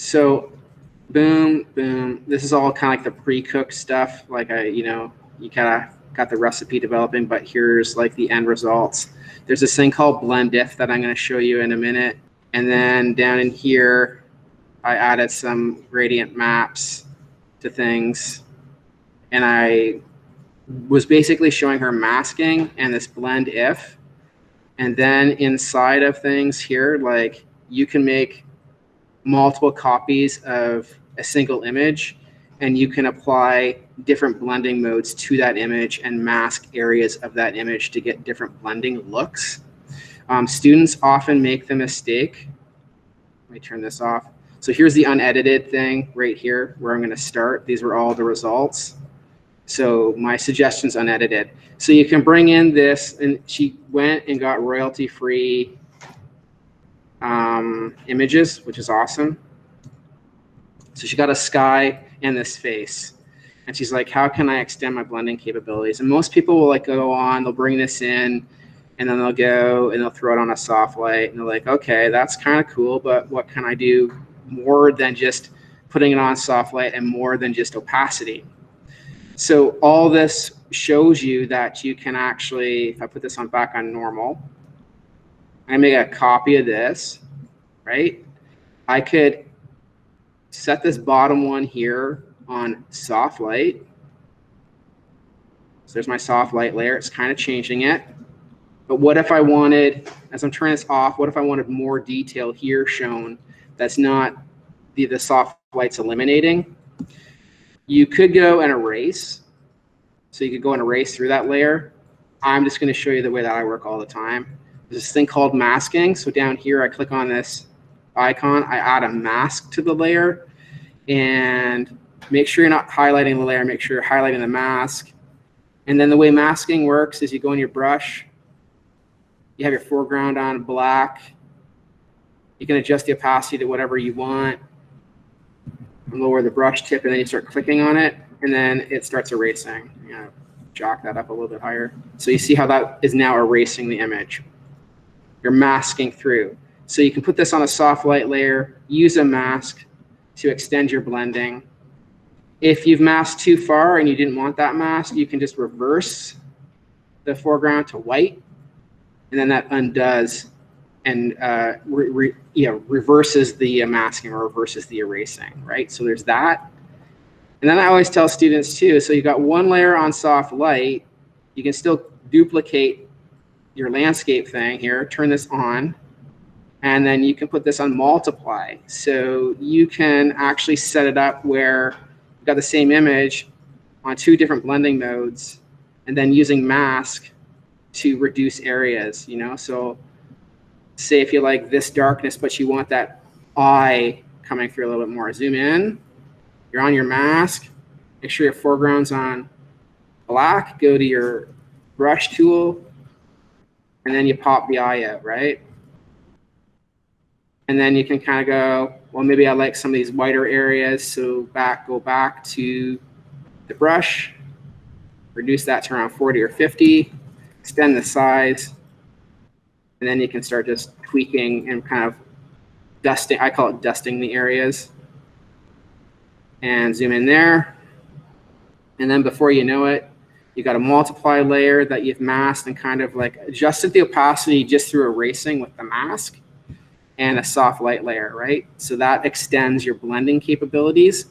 So boom, boom. This is all kind of like the pre-cooked stuff. Like you kind of got the recipe developing, but here's like the end results. There's this thing called blend diff that I'm going to show you in a minute. And then down in here, I added some gradient maps to things. And I was basically showing her masking and this blend if. And then inside of things here, like you can make multiple copies of a single image, and you can apply different blending modes to that image and mask areas of that image to get different blending looks. Students often make the mistake. Let me turn this off. So here's the unedited thing right here where I'm going to start. These were all the results. So my suggestion's unedited. So you can bring in this, and she went and got royalty-free images, which is awesome. So she got a sky and this face. And she's like, how can I extend my blending capabilities? And most people will like go on, they'll bring this in, and then they'll go and they'll throw it on a soft light. And they're like, okay, that's kind of cool, but what can I do more than just putting it on soft light and more than just opacity? So all this shows you that you can actually, if I put this on back on normal, I make a copy of this, right? I could set this bottom one here on soft light. So there's my soft light layer. It's kind of changing it. But what if I wanted, as I'm turning this off, what if I wanted more detail here shown that's not the soft light's eliminating? You could go and erase. So you could go and erase through that layer. I'm just going to show you the way that I work all the time. There's this thing called masking. So down here, I click on this icon. I add a mask to the layer. And make sure you're not highlighting the layer. Make sure you're highlighting the mask. And then the way masking works is you go in your brush. You have your foreground on black. You can adjust the opacity to whatever you want. Lower the brush tip, and then you start clicking on it, and then it starts erasing. You know, jock that up a little bit higher. So you see how that is now erasing the image. You're masking through. So you can put this on a soft light layer, use a mask to extend your blending. If you've masked too far and you didn't want that mask, you can just reverse the foreground to white, and then that undoes and reverses the masking or reverses the erasing, right? So there's that. And then I always tell students too, so you got one layer on soft light, you can still duplicate your landscape thing here, turn this on, and then you can put this on multiply. So you can actually set it up where you've got the same image on two different blending modes, and then using mask to reduce areas, you know? So say if you like this darkness, but you want that eye coming through a little bit more, zoom in, you're on your mask, make sure your foreground's on black, go to your brush tool, and then you pop the eye out, right? And then you can kind of go, well, maybe I like some of these whiter areas, so go back to the brush, reduce that to around 40 or 50, extend the size, and then you can start just tweaking and kind of dusting. I call it dusting the areas. And zoom in there. And then before you know it, you got a multiply layer that you've masked and kind of like adjusted the opacity just through erasing with the mask, and a soft light layer, right? So that extends your blending capabilities.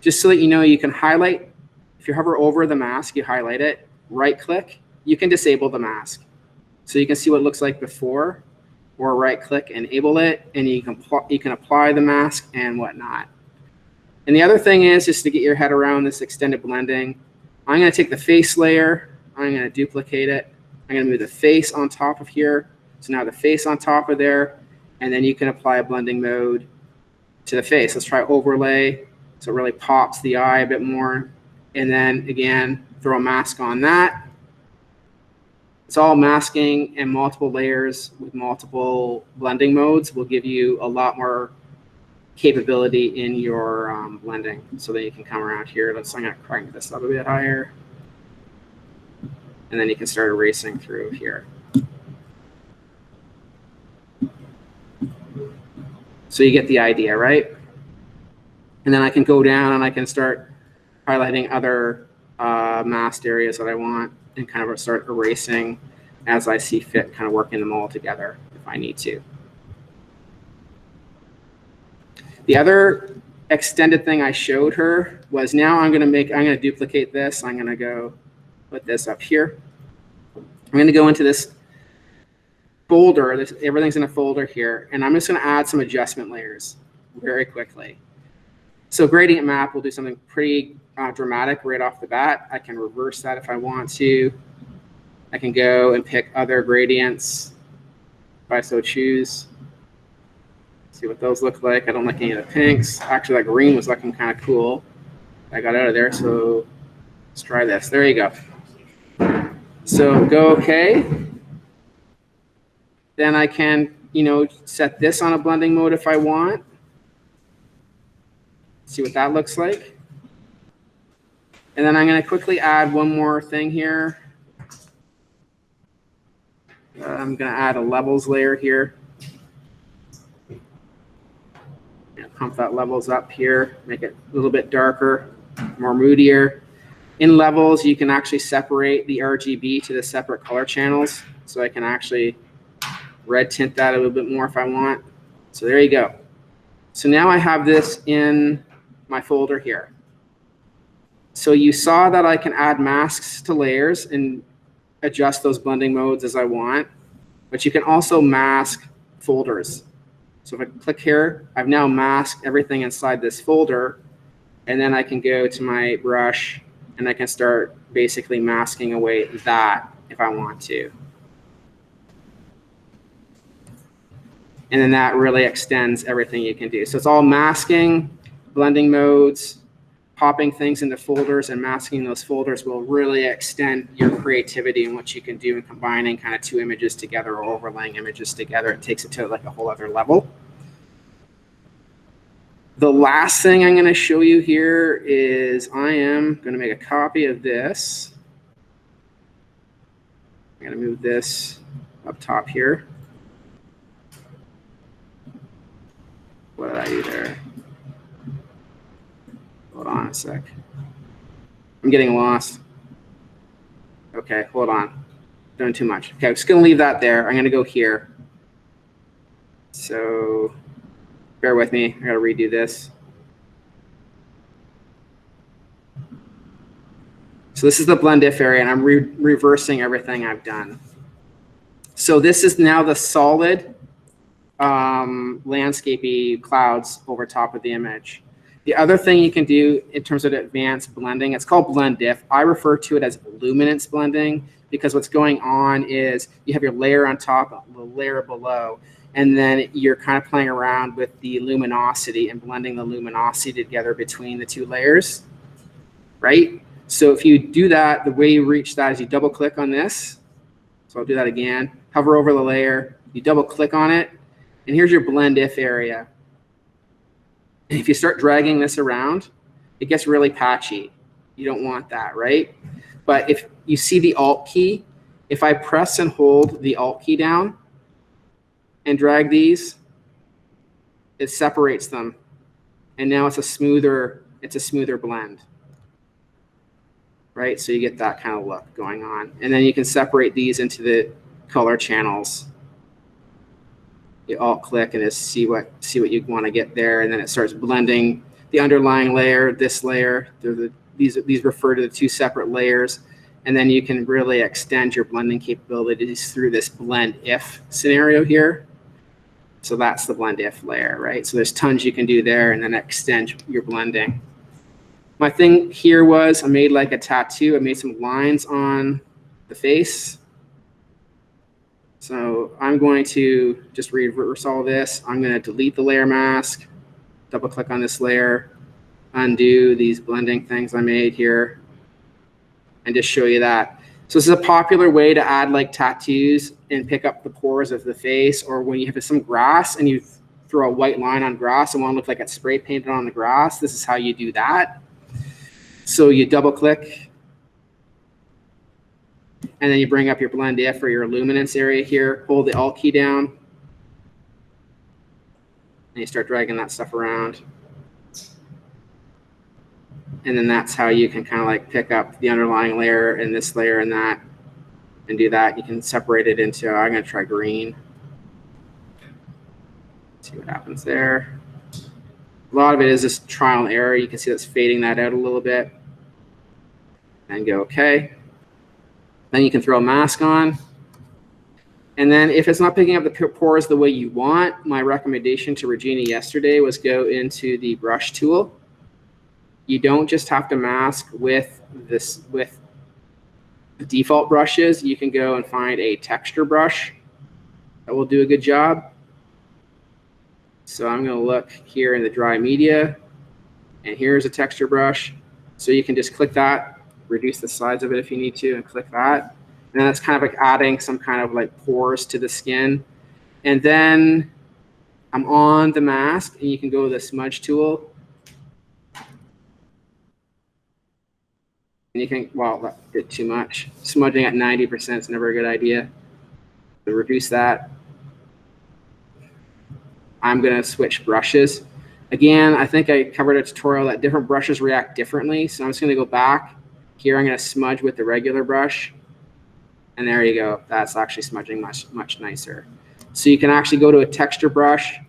Just so that you know, you can highlight. If you hover over the mask, you highlight it, right click, you can disable the mask. So you can see what it looks like before, or right click, enable it, and you can apply the mask and whatnot. And the other thing is, just to get your head around this extended blending, I'm going to take the face layer, I'm going to duplicate it, I'm going to move the face on top of here. So now the face on top of there, and then you can apply a blending mode to the face. Let's try overlay, so it really pops the eye a bit more. And then again, throw a mask on that. It's all masking, and multiple layers with multiple blending modes will give you a lot more capability in your blending. So then you can come around here. I'm going to crank this up a bit higher. And then you can start erasing through here. So you get the idea, right? And then I can go down and I can start highlighting other masked areas that I want and kind of start erasing as I see fit, kind of working them all together if I need to. The other extended thing I showed her was now I'm going to duplicate this. I'm going to go put this up here. I'm going to go into this folder. Everything's in a folder here. And I'm just going to add some adjustment layers very quickly. So gradient map will do something pretty dramatic right off the bat. I can reverse that if I want to. I can go and pick other gradients if I so choose. See what those look like. I don't like any of the pinks. Actually, that green was looking kind of cool. I got out of there, so let's try this. There you go. So go OK. Then I can, set this on a blending mode if I want. See what that looks like. And then I'm going to quickly add one more thing here. I'm going to add a levels layer here. Pump that levels up here, make it a little bit darker, more moodier. In levels, you can actually separate the RGB to the separate color channels. So I can actually red tint that a little bit more if I want. So there you go. So now I have this in my folder here. So you saw that I can add masks to layers and adjust those blending modes as I want, but you can also mask folders. So if I click here, I've now masked everything inside this folder, and then I can go to my brush and I can start basically masking away that if I want to. And then that really extends everything you can do. So it's all masking, blending modes, popping things into folders, and masking those folders will really extend your creativity and what you can do in combining kind of two images together or overlaying images together. It takes it to like a whole other level. The last thing I'm going to show you here is I am going to make a copy of this. I'm going to move this up top here. What did I do there? Hold on a sec. I'm getting lost. Okay, hold on. Doing too much. Okay, I'm just going to leave that there. I'm going to go here. So bear with me. I got to redo this. So this is the blend if area, and I'm reversing everything I've done. So this is now the solid landscapey clouds over top of the image. The other thing you can do in terms of advanced blending, it's called blend diff. I refer to it as luminance blending because what's going on is you have your layer on top, the layer below, and then you're kind of playing around with the luminosity and blending the luminosity together between the two layers, right? So if you do that, the way you reach that is you double click on this. So I'll do that again. Hover over the layer, you double click on it, and here's your blend if area. And if you start dragging this around, it gets really patchy. You don't want that, right? But if you see the Alt key, if I press and hold the Alt key down and drag these, it separates them. And now it's a smoother blend. Right? So you get that kind of look going on. And then you can separate these into the color channels. You alt click and just see what you want to get there, and then it starts blending the underlying layer, this layer. These refer to the two separate layers, and then you can really extend your blending capabilities through this blend if scenario here. So that's the blend if layer, right? So there's tons you can do there, and then extend your blending. My thing here was I made like a tattoo. I made some lines on the face. So I'm going to just reverse all this. I'm going to delete the layer mask, double click on this layer, undo these blending things I made here, and just show you that. So this is a popular way to add like tattoos and pick up the pores of the face, or when you have some grass and you throw a white line on grass and want to look like it's spray painted on the grass, this is how you do that. So you double click, and then you bring up your blend if or your luminance area here, hold the Alt key down, and you start dragging that stuff around. And then that's how you can kind of like pick up the underlying layer and this layer and that and do that. You can separate it into, I'm going to try green. See what happens there. A lot of it is just trial and error. You can see that's fading that out a little bit. And go okay. Then you can throw a mask on. And then if it's not picking up the pores the way you want, my recommendation to Regina yesterday was go into the brush tool. You don't just have to mask with the default brushes. You can go and find a texture brush that will do a good job. So I'm going to look here in the dry media, and here's a texture brush. So you can just click that, reduce the size of it if you need to, and click that. And that's kind of like adding some kind of like pores to the skin. And then I'm on the mask, and you can go to the smudge tool. And you can, well, that did too much. Smudging at 90% is never a good idea. So reduce that. I'm going to switch brushes. Again, I think I covered a tutorial that different brushes react differently. So I'm just going to go back. Here I'm going to smudge with the regular brush. And there you go. That's actually smudging much nicer. So you can actually go to a texture brush,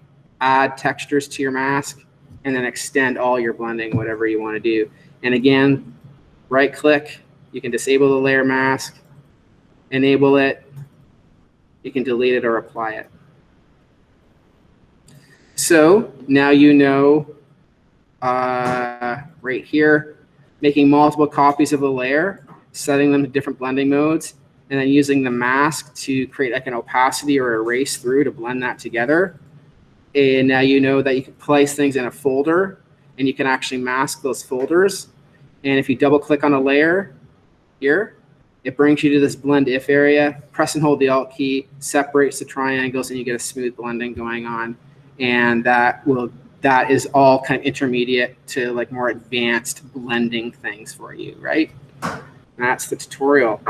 add textures to your mask, and then extend all your blending, whatever you want to do. And again, right click, you can disable the layer mask, enable it, you can delete it or apply it. So now you know right here, making multiple copies of the layer, setting them to different blending modes, and then using the mask to create like an opacity or erase through to blend that together. And now you know that you can place things in a folder, and you can actually mask those folders. And if you double click on a layer here, it brings you to this blend if area. Press and hold the Alt key, separates the triangles, and you get a smooth blending going on. And that is all kind of intermediate to like more advanced blending things for you, right? That's the tutorial.